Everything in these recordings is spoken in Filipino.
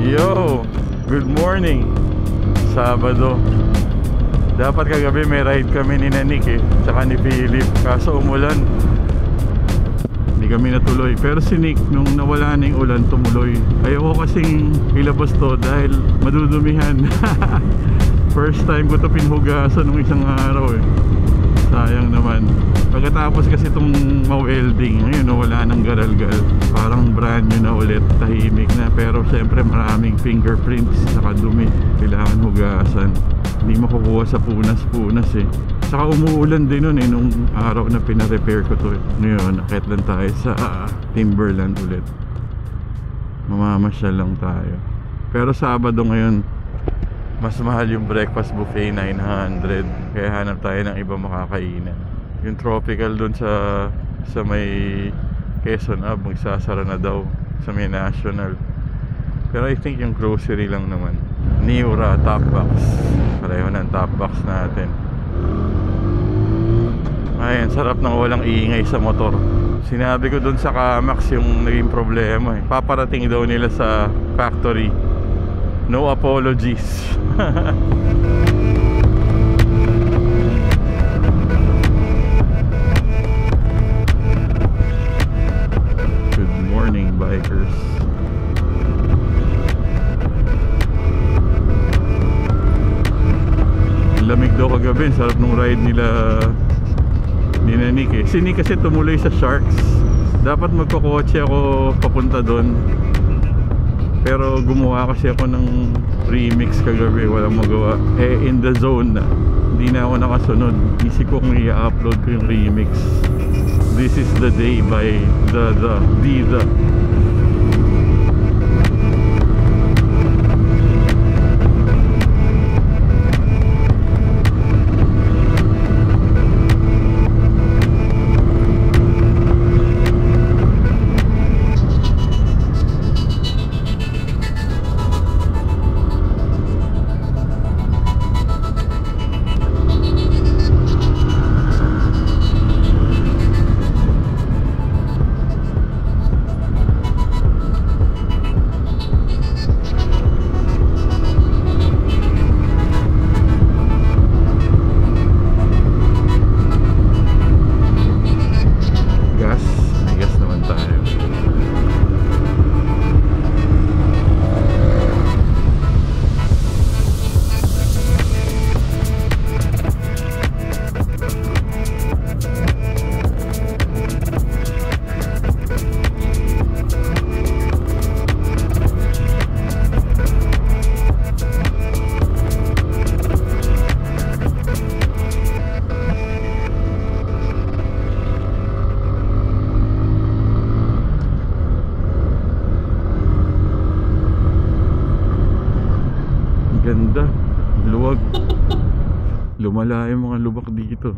Yo! Good morning! Sabado. Dapat kagabi may ride kami ni Nick tsaka ni Philip. Kaso umulan. Hindi kami natuloy. Pero si Nick, nung nawala na yung ulan, tumuloy. Ayoko kasing ilabas to dahil madudumihan. First time ko to pinhugasan nung isang araw Sayang naman. Pagkatapos kasi itong ma-welding, ngayon wala nang garal-gal. Parang brand new na ulit, tahimik na. Pero syempre maraming fingerprints saka dumi. Kailangan hugasan. Hindi makukuha sa punas-punas Saka umuulan din nun nung araw na pina-repair ko to Ngayon, nakit lang tayo sa Timberland ulit. Mamamasyal lang tayo. Pero Sabado ngayon, mas mahal yung breakfast buffet, 900. Kaya hanap tayo ng iba makakainan. Yung tropical dun sa may Quezon Ave, magsasara na daw sa may National. Pero I think yung grocery lang naman. Niura, top box. Pareho ng top box natin. Ayan, sarap ng walang ingay sa motor. Sinabi ko dun sa Kamax yung naging problema Paparating daw nila sa factory. No apologies. Good morning, bikers. Lamig daw kagabi. Sarap nung ride nila ni Nick Si Nick kasi tumuloy sa Sharks. Dapat magkokotse ako papunta doon. Pero gumawa kasi ako ng remix kagabi, walang magawa. In the zone na. Hindi na ako nakasunod. Isip ko kung i-upload ko yung remix. This is the day by the ganda, luwag. Lumala yung mga lubak dito.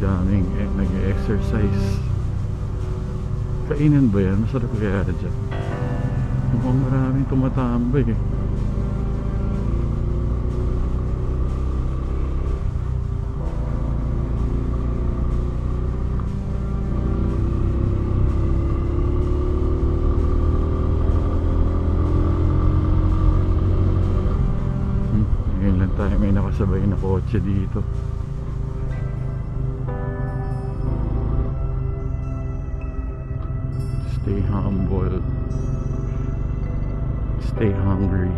Daming nag-exercise. Kainan ba yan? Masarap kaya dyan. Mukhang maraming tumatambay Ngayon lang tayo may nakasabay na kotse dito. Stay humble. Stay hungry.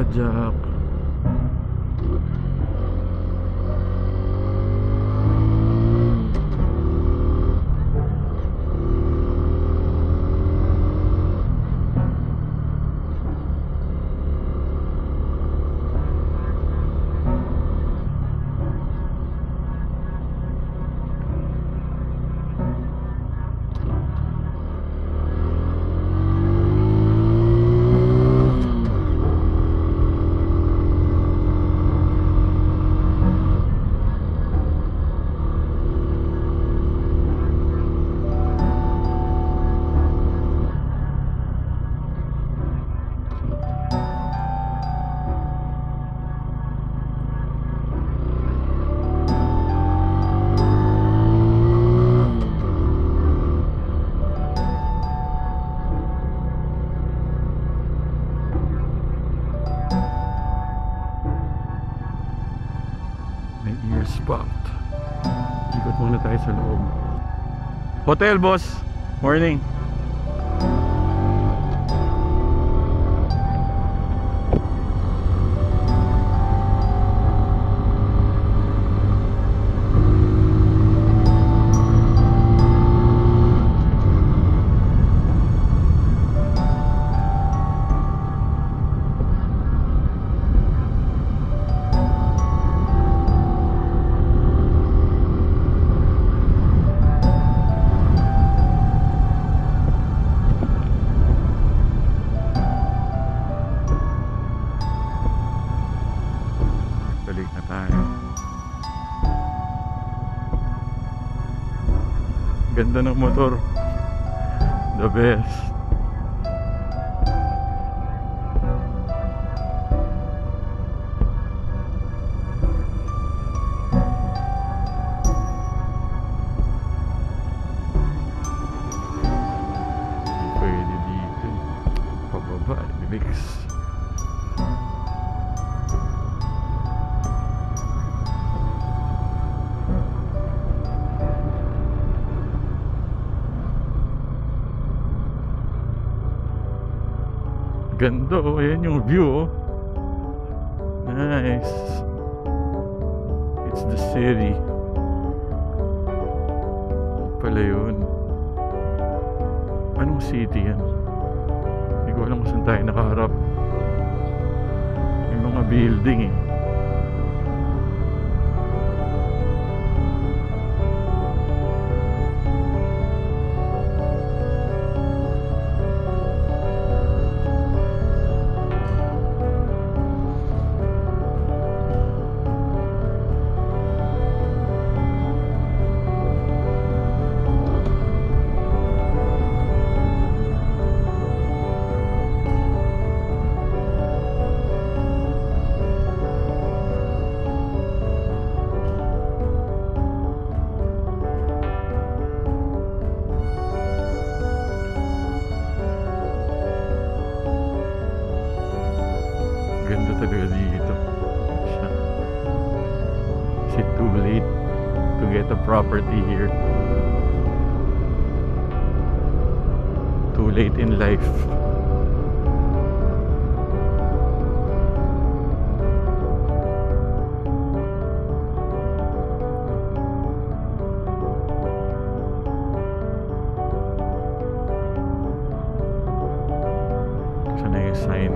Jack. Spot. Ikot muna tayo sa loob. Hotel, boss. Morning. Balik na tayo. Ganda ng motor. The best. Pwede dito. Pababa. Mix. Ganda, oh. Ayan yung view, oh. Nice. It's the city. Pala yun. Anong city yan? Hindi ko alam kung saan tayo nakaharap. May mga building, eh. Ganda talaga dito. Is it too late to get a property here? Too late in life. Saan na yung sign?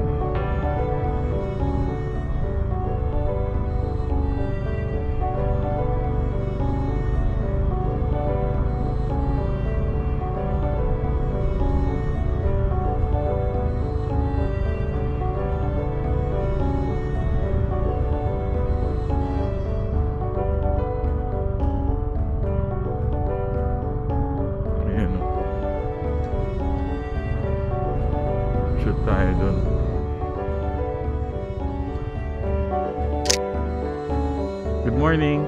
Shoot tayo dun. Good morning.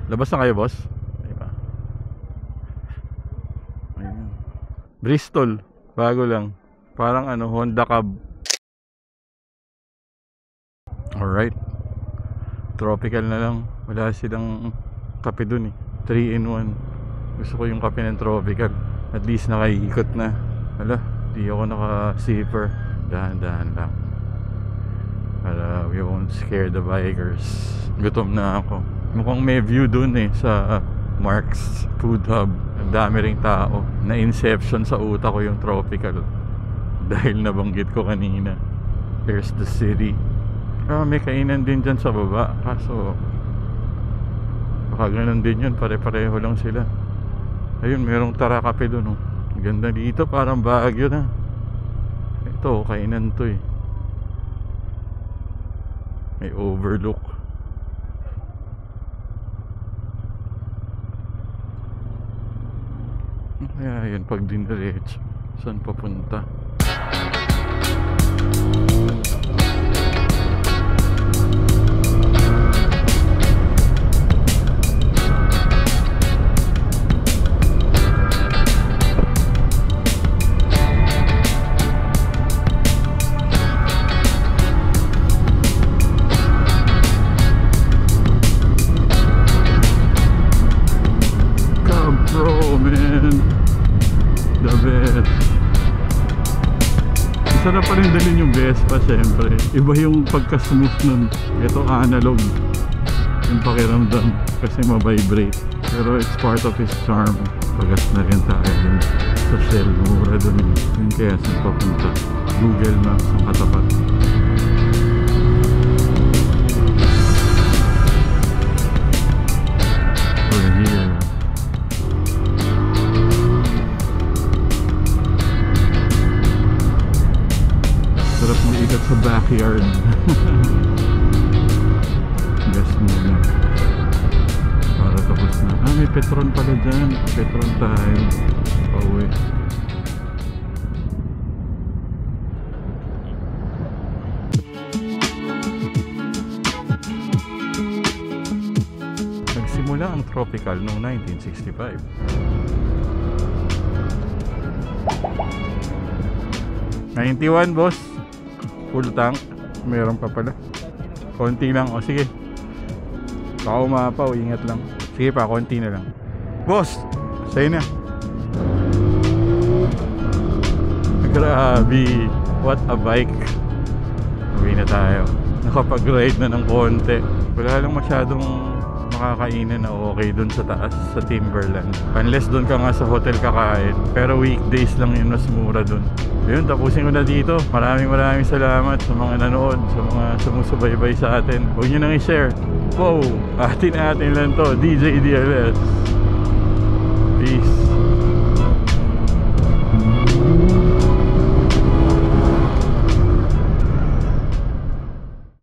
Labas na kayo, boss? Diba? Ayun. Bristol. Bago lang. Parang ano, Honda Cab. Alright. Tropical na lang. Wala silang kape dun eh. 3-in-1. Gusto ko yung kape ng tropical. At least nakaiikot na. Wala, di ako naka-zipper. Dahan-dahan lang. Para we won't scare the bikers. Gutom na ako. Mukhang may view dun eh sa Mark's Food Hub. Ang dami ring tao. Na-inception sa utak ko yung tropical. Dahil nabanggit ko kanina. Here's the city. May kainan din dyan sa baba. Kaso baka ganun din yun. Pare-pareho lang sila. Ayun, merong Tara Cafe dun oh. Ganda dito, parang Baguio na. Ito, kainan to eh. May overlook. Kaya yun, pag diniretso, saan papunta? Sarap pa rin dalhin yung Vespa syempre. Iba yung pagka-smooth nun. Ito analog yung pakiramdam kasi ma-vibrate. Pero it's part of his charm. Pagas na rin tayo dun sa Shell. Mura dun eh. Yun kaya saan papunta. Google Maps ang katapat. We're here. Sarap maikat sa backyard. Gas muna para tapos na. May Petron pala dyan. Petron tayo. Pauwi. Nagsimula ang tropical noong 1965. $91 boss. Full tank. Meron pa pala. Konti lang. O sige. Baka umapaw. Ingat lang. Sige pa. Konti na lang. Boss. Sa'yo na. Grabe. What a bike. Uwi na tayo. Nakapag-ride na ng konti. Wala lang masyadong makakainan na okay dun sa taas sa Timberland. Unless dun ka nga sa hotel kakain. Pero weekdays lang yun, mas mura dun. Yun, tapusin ko na dito. Maraming salamat sa mga nanood, sa mga sumusubaybay sa atin. Huwag nyo nang i-share. Wow, atin lang to. DJ DLS. Peace.